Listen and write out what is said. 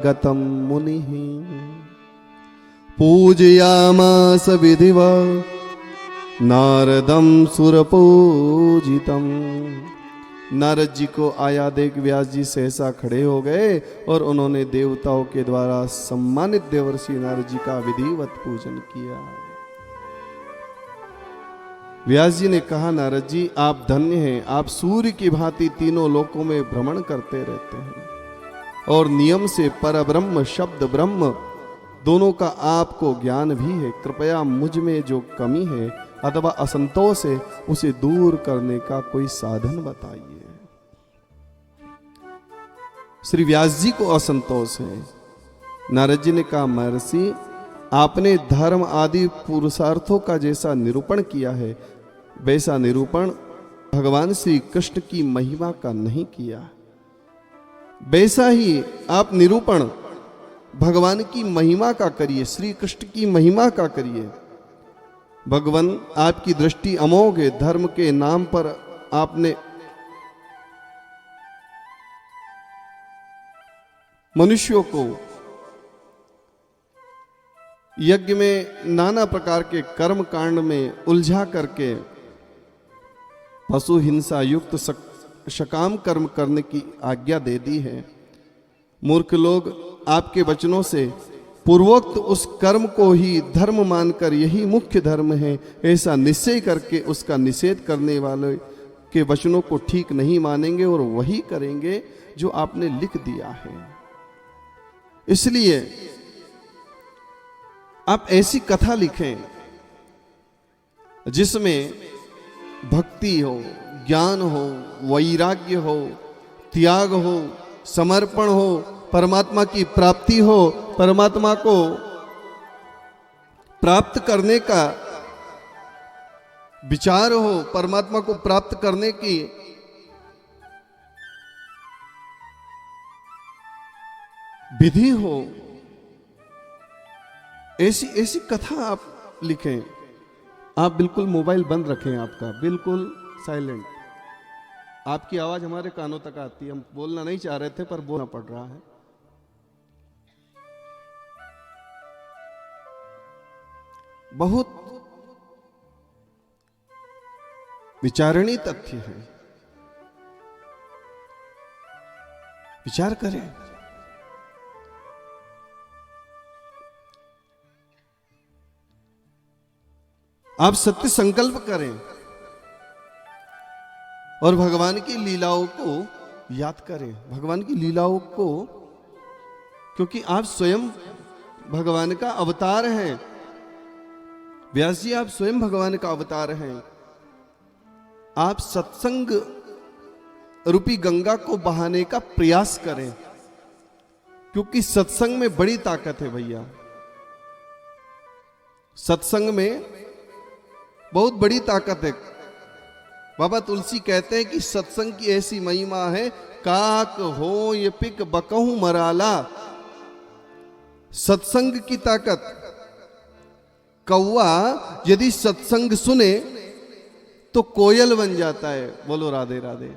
गतं मुनिः पूजयामास विधिवत् नारदं सुरपूजितम्। नारद जी को आया देख व्यास जी सहसा खड़े हो गए और उन्होंने देवताओं के द्वारा सम्मानित देवर्षि नारद जी का विधिवत पूजन किया। व्यास जी ने कहा, नारद जी आप धन्य हैं, आप सूर्य की भांति तीनों लोकों में भ्रमण करते रहते हैं और नियम से परब्रह्म शब्द ब्रह्म दोनों का आपको ज्ञान भी है। कृपया मुझ में जो कमी है अथवा असंतोष है उसे दूर करने का कोई साधन बताइए। श्री व्यास जी को असंतोष है। नारद जी ने कहा, महर्षि आपने धर्म आदि पुरुषार्थों का जैसा निरूपण किया है वैसा निरूपण भगवान श्री कृष्ण की महिमा का नहीं किया। वैसा ही आप निरूपण भगवान की महिमा का करिए, श्री कृष्ण की महिमा का करिए। भगवान आपकी दृष्टि अमोघ है। धर्म के नाम पर आपने मनुष्यों को यज्ञ में नाना प्रकार के कर्म कांड में उलझा करके पशु हिंसा युक्त सकाम कर्म करने की आज्ञा दे दी है। मूर्ख लोग आपके वचनों से पूर्वोक्त उस कर्म को ही धर्म मानकर यही मुख्य धर्म है ऐसा निश्चय करके उसका निषेध करने वाले के वचनों को ठीक नहीं मानेंगे और वही करेंगे जो आपने लिख दिया है। इसलिए आप ऐसी कथा लिखें जिसमें भक्ति हो, ज्ञान हो, वैराग्य हो, त्याग हो, समर्पण हो, परमात्मा की प्राप्ति हो, परमात्मा को प्राप्त करने का विचार हो, परमात्मा को प्राप्त करने की विधि हो। ऐसी ऐसी कथा आप लिखें। आप बिल्कुल मोबाइल बंद रखें, आपका बिल्कुल साइलेंट। आपकी आवाज हमारे कानों तक आती है। हम बोलना नहीं चाह रहे थे पर बोलना पड़ रहा है। बहुत विचारणीय तथ्य है, विचार करें। आप सत्य संकल्प करें और भगवान की लीलाओं को याद करें। भगवान की लीलाओं को, क्योंकि आप स्वयं भगवान का अवतार हैं। व्यास जी आप स्वयं भगवान का अवतार हैं। आप सत्संग रूपी गंगा को बहाने का प्रयास करें, क्योंकि सत्संग में बड़ी ताकत है भैया। सत्संग में बहुत बड़ी ताकत है। बाबा तुलसी कहते हैं कि सत्संग की ऐसी महिमा है, काक हो ये पिक बकहू मराला। सत्संग की ताकत। कौवा यदि सत्संग सुने तो कोयल बन जाता है। बोलो राधे राधे।